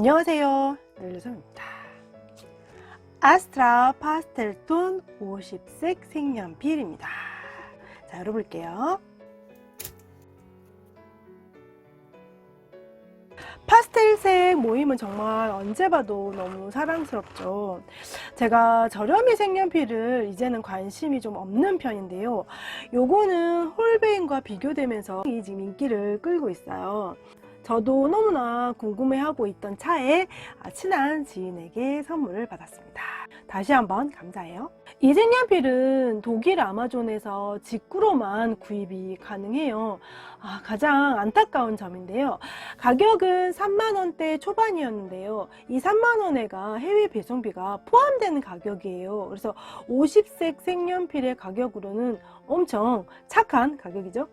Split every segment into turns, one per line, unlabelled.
안녕하세요, 넬리소입니다. 아스트라 파스텔톤 50색 색연필입니다. 자, 열어볼게요. 파스텔색 모임은 정말 언제 봐도 너무 사랑스럽죠. 제가 저렴이 색연필을 이제는 관심이 좀 없는 편인데요. 요거는 홀베인과 비교되면서 지금 인기를 끌고 있어요. 저도 너무나 궁금해하고 있던 차에 친한 지인에게 선물을 받았습니다. 다시 한번 감사해요. 이 색연필은 독일 아마존에서 직구로만 구입이 가능해요. 가장 안타까운 점인데요. 가격은 3만원대 초반이었는데요. 이 3만원에가 해외 배송비가 포함되는 가격이에요. 그래서 50색 색연필의 가격으로는 엄청 착한 가격이죠.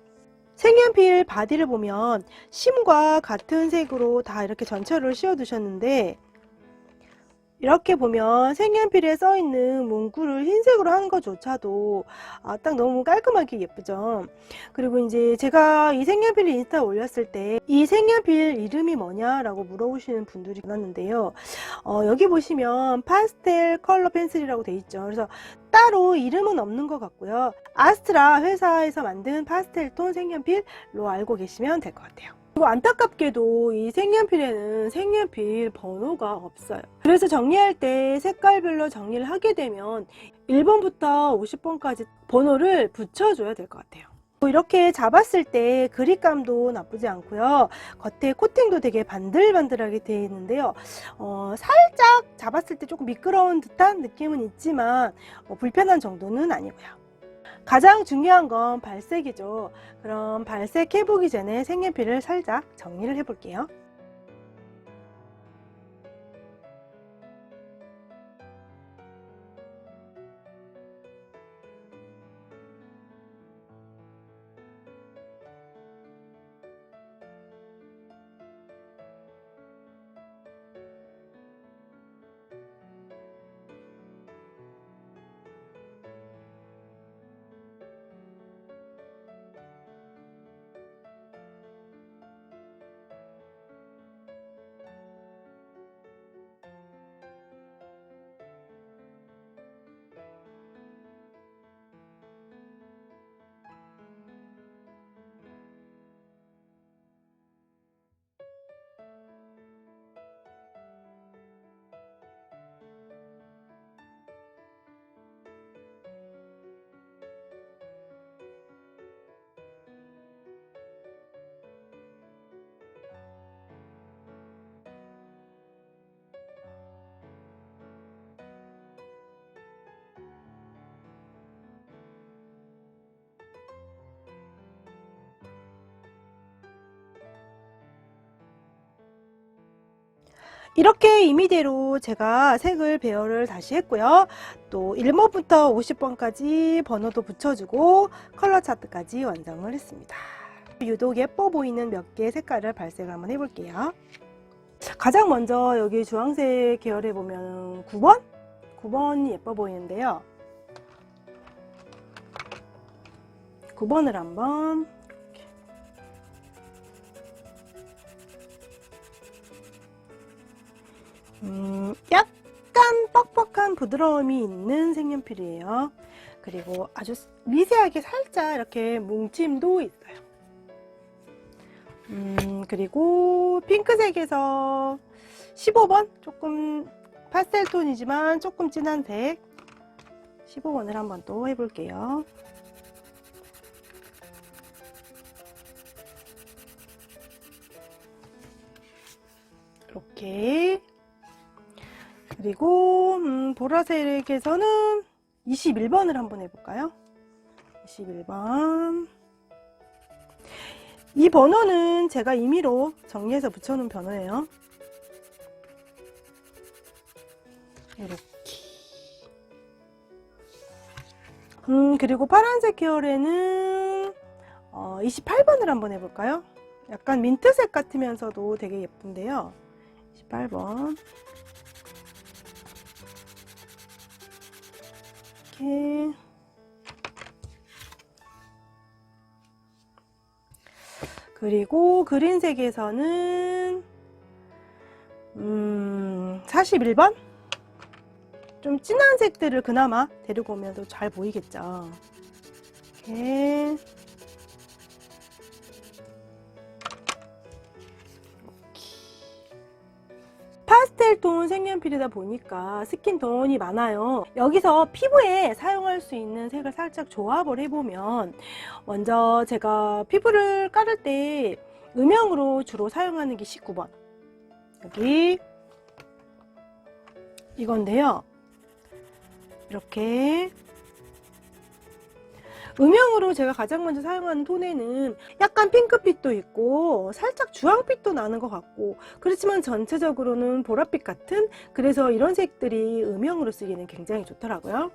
색연필 바디를 보면 심과 같은 색으로 다 이렇게 전체를 씌워 두셨는데, 이렇게 보면 색연필에 써 있는 문구를 흰색으로 하는 것조차도 딱 너무 깔끔하게 예쁘죠. 그리고 이제 제가 이 색연필을 인스타에 올렸을 때 이 색연필 이름이 뭐냐라고 물어보시는 분들이 많았는데요. 여기 보시면 파스텔 컬러 펜슬이라고 돼 있죠. 그래서 따로 이름은 없는 것 같고요. 아스트라 회사에서 만든 파스텔톤 색연필로 알고 계시면 될 것 같아요. 그리고 안타깝게도 이 색연필에는 색연필 번호가 없어요. 그래서 정리할 때 색깔별로 정리를 하게 되면 1번부터 50번까지 번호를 붙여줘야 될 것 같아요. 이렇게 잡았을 때 그립감도 나쁘지 않고요. 겉에 코팅도 되게 반들반들하게 되어 있는데요. 살짝 잡았을 때 조금 미끄러운 듯한 느낌은 있지만 불편한 정도는 아니고요. 가장 중요한 건 발색이죠. 그럼 발색해보기 전에 색연필을 살짝 정리를 해볼게요. 이렇게 임의대로 제가 색을 배열을 다시 했고요. 또 1번부터 50번까지 번호도 붙여주고 컬러 차트까지 완성을 했습니다. 유독 예뻐 보이는 몇 개의 색깔을 발색을 한번 해볼게요. 가장 먼저 여기 주황색 계열에 보면 9번이 예뻐 보이는데요. 9번을 한번 약간 뻑뻑한 부드러움이 있는 색연필이에요. 그리고 아주 미세하게 살짝 이렇게 뭉침도 있어요. 그리고 핑크색에서 15번, 조금 파스텔 톤이지만 조금 진한 색 15번을 한번 또 해볼게요. 이렇게. 그리고 보라색에서는 21번을 한번 해볼까요? 21번. 이 번호는 제가 임의로 정리해서 붙여놓은 번호예요. 이렇게. 그리고 파란색 계열에는 28번을 한번 해볼까요? 약간 민트색 같으면서도 되게 예쁜데요. 28번. 이렇게. 그리고 그린색에서는 41번? 좀 진한 색들을 그나마 데리고 오면 더 잘 보이겠죠. 이렇게. 파스텔 톤 색연필이다 보니까 스킨톤이 많아요. 여기서 피부에 사용할 수 있는 색을 살짝 조합을 해보면, 먼저 제가 피부를 깔을 때 음영으로 주로 사용하는 게 19번. 여기 이건데요. 이렇게 음영으로 제가 가장 먼저 사용하는 톤에는 약간 핑크빛도 있고 살짝 주황빛도 나는 것 같고, 그렇지만 전체적으로는 보랏빛 같은, 그래서 이런 색들이 음영으로 쓰기는 굉장히 좋더라고요.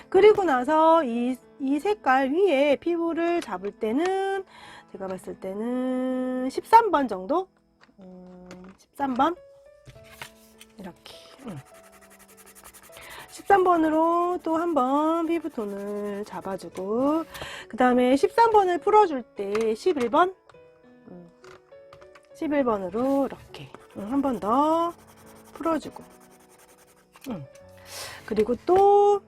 그리고 나서 이 색깔 위에 피부를 잡을 때는 제가 봤을 때는 13번 정도? 13번? 이렇게 13번으로 또 한번 피부톤을 잡아주고, 그 다음에 13번을 풀어줄 때 11번? 11번으로 이렇게 한 번 더 풀어주고, 그리고 또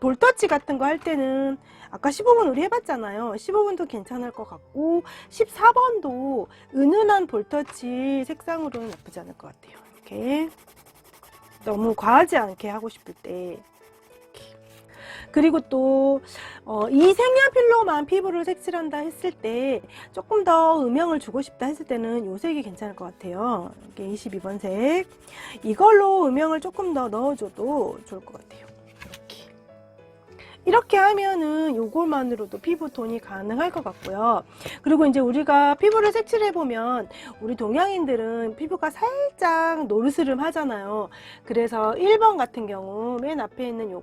볼터치 같은 거 할 때는 아까 15번 우리 해봤잖아요. 15번도 괜찮을 것 같고 14번도 은은한 볼터치 색상으로는 나쁘지 않을 것 같아요. 이렇게 너무 과하지 않게 하고 싶을 때. 그리고 또 이 색연필로만 피부를 색칠한다 했을 때, 조금 더 음영을 주고 싶다 했을 때는 이 색이 괜찮을 것 같아요. 이게 22번 색. 이걸로 음영을 조금 더 넣어줘도 좋을 것 같아요. 이렇게 하면은 요걸만으로도 피부톤이 가능할 것 같고요. 그리고 이제 우리가 피부를 색칠해 보면 우리 동양인들은 피부가 살짝 노르스름 하잖아요. 그래서 1번 같은 경우 맨 앞에 있는 요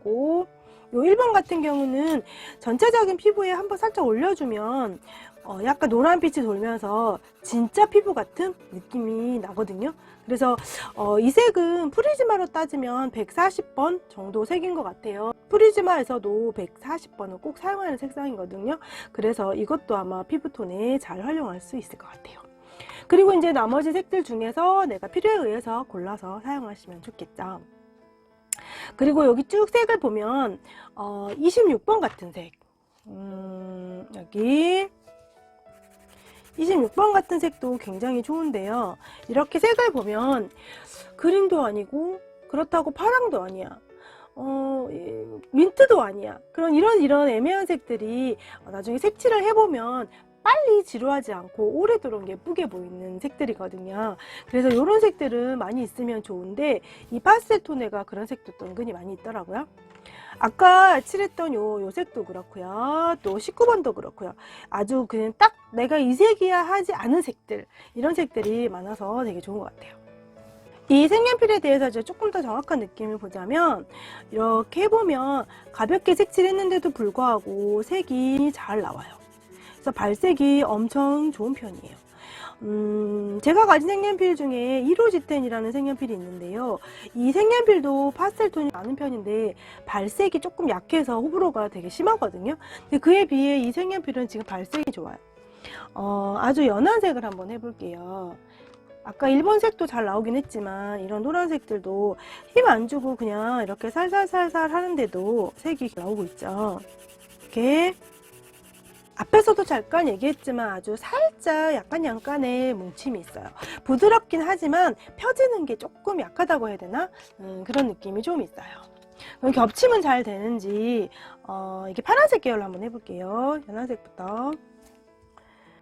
1번 같은 경우는 전체적인 피부에 한번 살짝 올려주면 약간 노란빛이 돌면서 진짜 피부 같은 느낌이 나거든요. 그래서 이 색은 프리즈마로 따지면 140번 정도 색인 것 같아요. 프리즈마에서도 140번을 꼭 사용하는 색상이거든요. 그래서 이것도 아마 피부톤에 잘 활용할 수 있을 것 같아요. 그리고 이제 나머지 색들 중에서 내가 필요에 의해서 골라서 사용하시면 좋겠죠. 그리고 여기 쭉 색을 보면 26번 같은 색, 여기 26번 같은 색도 굉장히 좋은데요. 이렇게 색을 보면 그린도 아니고 그렇다고 파랑도 아니야, 민트도 아니야. 그런 이런 애매한 색들이 나중에 색칠을 해보면 빨리 지루하지 않고 오래도록 예쁘게 보이는 색들이거든요. 그래서 이런 색들은 많이 있으면 좋은데, 이 파스텔 톤에가 그런 색도 또 은근히 많이 있더라고요. 아까 칠했던 요 색도 그렇고요. 또 19번도 그렇고요. 아주 그냥 딱 내가 이 색이야 하지 않은 색들, 이런 색들이 많아서 되게 좋은 것 같아요. 이 색연필에 대해서 이제 조금 더 정확한 느낌을 보자면, 이렇게 해보면 가볍게 색칠했는데도 불구하고 색이 잘 나와요. 그래서 발색이 엄청 좋은 편이에요. 제가 가진 색연필 중에 1호 G10이라는 색연필이 있는데요. 이 색연필도 파스텔 톤이 많은 편인데 발색이 조금 약해서 호불호가 되게 심하거든요. 근데 그에 비해 이 색연필은 지금 발색이 좋아요. 아주 연한 색을 한번 해볼게요. 아까 1번 색도 잘 나오긴 했지만 이런 노란색들도 힘 안 주고 그냥 이렇게 살살살살 하는데도 색이 나오고 있죠. 이렇게 앞에서도 잠깐 얘기했지만 아주 살짝 약간의 뭉침이 있어요. 부드럽긴 하지만 펴지는 게 조금 약하다고 해야 되나? 그런 느낌이 좀 있어요. 그럼 겹침은 잘 되는지 이게 파란색 계열로 한번 해볼게요. 연한색부터.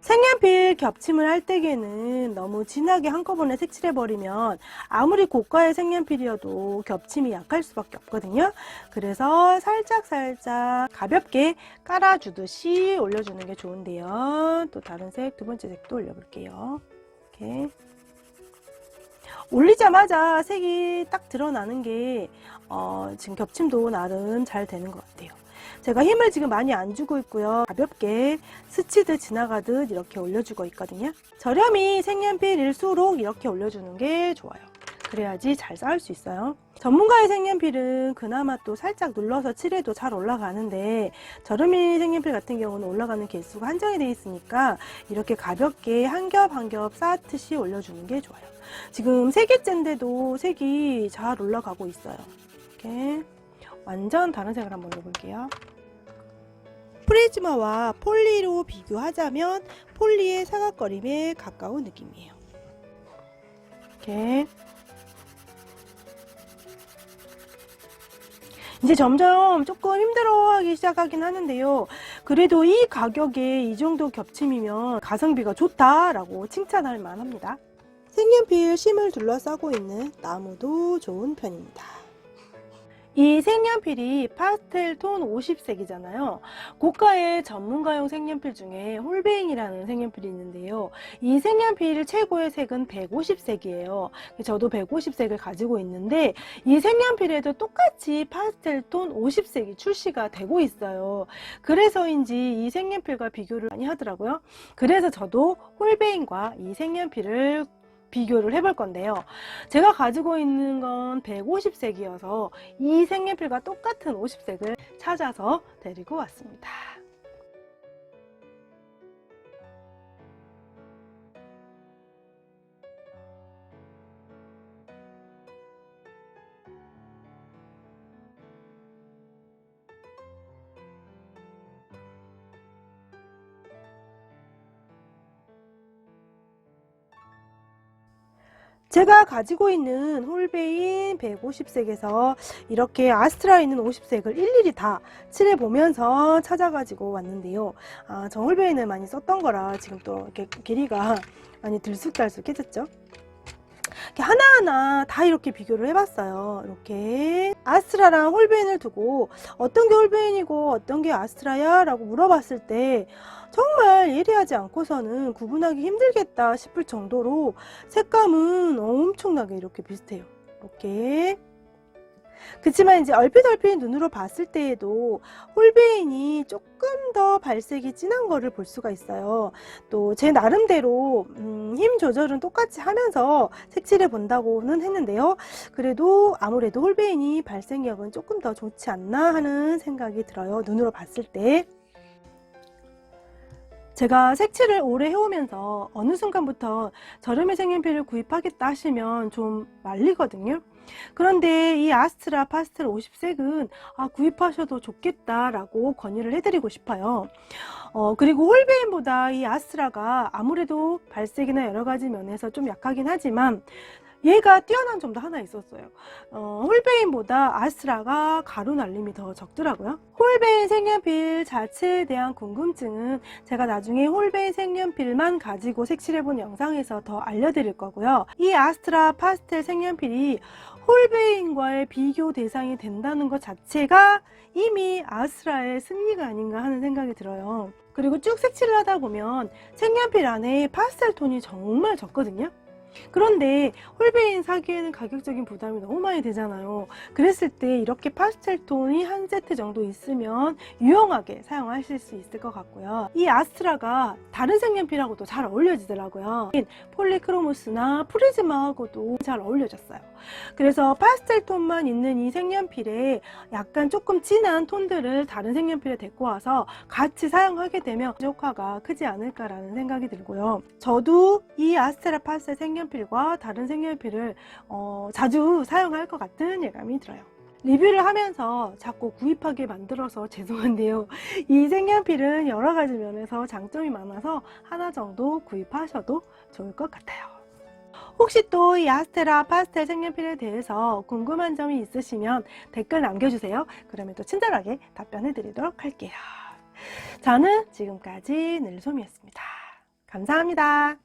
색연필 겹침을 할 때에는 너무 진하게 한꺼번에 색칠해버리면 아무리 고가의 색연필이어도 겹침이 약할 수밖에 없거든요. 그래서 살짝 가볍게 깔아주듯이 올려주는 게 좋은데요. 또 다른 색, 두 번째 색도 올려볼게요. 이렇게 올리자마자 색이 딱 드러나는 게 지금 겹침도 나름 잘 되는 것 같아요. 제가 힘을 지금 많이 안 주고 있고요. 가볍게 스치듯 지나가듯 이렇게 올려주고 있거든요. 저렴이 색연필일수록 이렇게 올려주는 게 좋아요. 그래야지 잘 쌓을 수 있어요. 전문가의 색연필은 그나마 또 살짝 눌러서 칠해도 잘 올라가는데 저렴이 색연필 같은 경우는 올라가는 개수가 한정이 되어 있으니까 이렇게 가볍게 한 겹 한 겹 쌓듯이 올려주는 게 좋아요. 지금 3개째인데도 색이 잘 올라가고 있어요. 이렇게 완전 다른 색을 한번 넣어볼게요. 프리즈마와 폴리로 비교하자면 폴리의 사각거림에 가까운 느낌이에요. 이렇게 이제 점점 조금 힘들어하기 시작하긴 하는데요. 그래도 이 가격에 이 정도 겹침이면 가성비가 좋다라고 칭찬할 만합니다. 색연필 심을 둘러싸고 있는 나무도 좋은 편입니다. 이 색연필이 파스텔 톤 50색이잖아요. 고가의 전문가용 색연필 중에 홀베인이라는 색연필이 있는데요. 이 색연필 최고의 색은 150색이에요. 저도 150색을 가지고 있는데 이 색연필에도 똑같이 파스텔 톤 50색이 출시가 되고 있어요. 그래서인지 이 색연필과 비교를 많이 하더라고요. 그래서 저도 홀베인과 이 색연필을 비교를 해볼 건데요. 제가 가지고 있는 건 150색이어서 이 색연필과 똑같은 50색을 찾아서 데리고 왔습니다. 제가 가지고 있는 홀베인 150색에서 이렇게 아스트라 있는 50색을 일일이 다 칠해보면서 찾아가지고 왔는데요. 저 홀베인을 많이 썼던 거라 지금 또 이렇게 길이가 많이 들쑥달쑥해졌죠. 하나하나 다 이렇게 비교를 해봤어요. 이렇게 아스트라랑 홀베인을 두고 어떤 게 홀베인이고 어떤 게 아스트라야? 라고 물어봤을 때 정말 예리하지 않고서는 구분하기 힘들겠다 싶을 정도로 색감은 엄청나게 이렇게 비슷해요. 이렇게. 그치만 이제 얼핏 눈으로 봤을 때에도 홀베인이 조금 더 발색이 진한 거를 볼 수가 있어요. 또 제 나름대로 힘 조절은 똑같이 하면서 색칠해 본다고는 했는데요. 그래도 아무래도 홀베인이 발색력은 조금 더 좋지 않나 하는 생각이 들어요. 눈으로 봤을 때. 제가 색칠을 오래 해오면서 어느 순간부터 저렴이 색연필을 구입하겠다 하시면 좀 말리거든요. 그런데 이 아스트라 파스텔 50색은 구입하셔도 좋겠다라고 권유를 해드리고 싶어요. 그리고 홀베인보다 이 아스트라가 아무래도 발색이나 여러 가지 면에서 좀 약하긴 하지만 얘가 뛰어난 점도 하나 있었어요. 홀베인보다 아스트라가 가루 날림이 더 적더라고요. 홀베인 색연필 자체에 대한 궁금증은 제가 나중에 홀베인 색연필만 가지고 색칠해본 영상에서 더 알려드릴 거고요. 이 아스트라 파스텔 색연필이 홀베인과의 비교 대상이 된다는 것 자체가 이미 아스트라의 승리가 아닌가 하는 생각이 들어요. 그리고 쭉 색칠을 하다 보면 색연필 안에 파스텔 톤이 정말 적거든요. 그런데 홀베인 사기에는 가격적인 부담이 너무 많이 되잖아요. 그랬을 때 이렇게 파스텔 톤이 한 세트 정도 있으면 유용하게 사용하실 수 있을 것 같고요. 이 아스트라가 다른 색연필하고도 잘 어울려지더라고요. 폴리크로모스나 프리즈마하고도 잘 어울려졌어요. 그래서 파스텔 톤만 있는 이 색연필에 약간 조금 진한 톤들을 다른 색연필에 데리고 와서 같이 사용하게 되면 효과가 크지 않을까라는 생각이 들고요. 저도 이 아스트라 파스텔 색연필과 다른 색연필을 자주 사용할 것 같은 예감이 들어요. 리뷰를 하면서 자꾸 구입하게 만들어서 죄송한데요. 이 색연필은 여러 가지 면에서 장점이 많아서 하나 정도 구입하셔도 좋을 것 같아요. 혹시 또 이 아스트라 파스텔 색연필에 대해서 궁금한 점이 있으시면 댓글 남겨주세요. 그러면 또 친절하게 답변해 드리도록 할게요. 저는 지금까지 늘솜이었습니다. 감사합니다.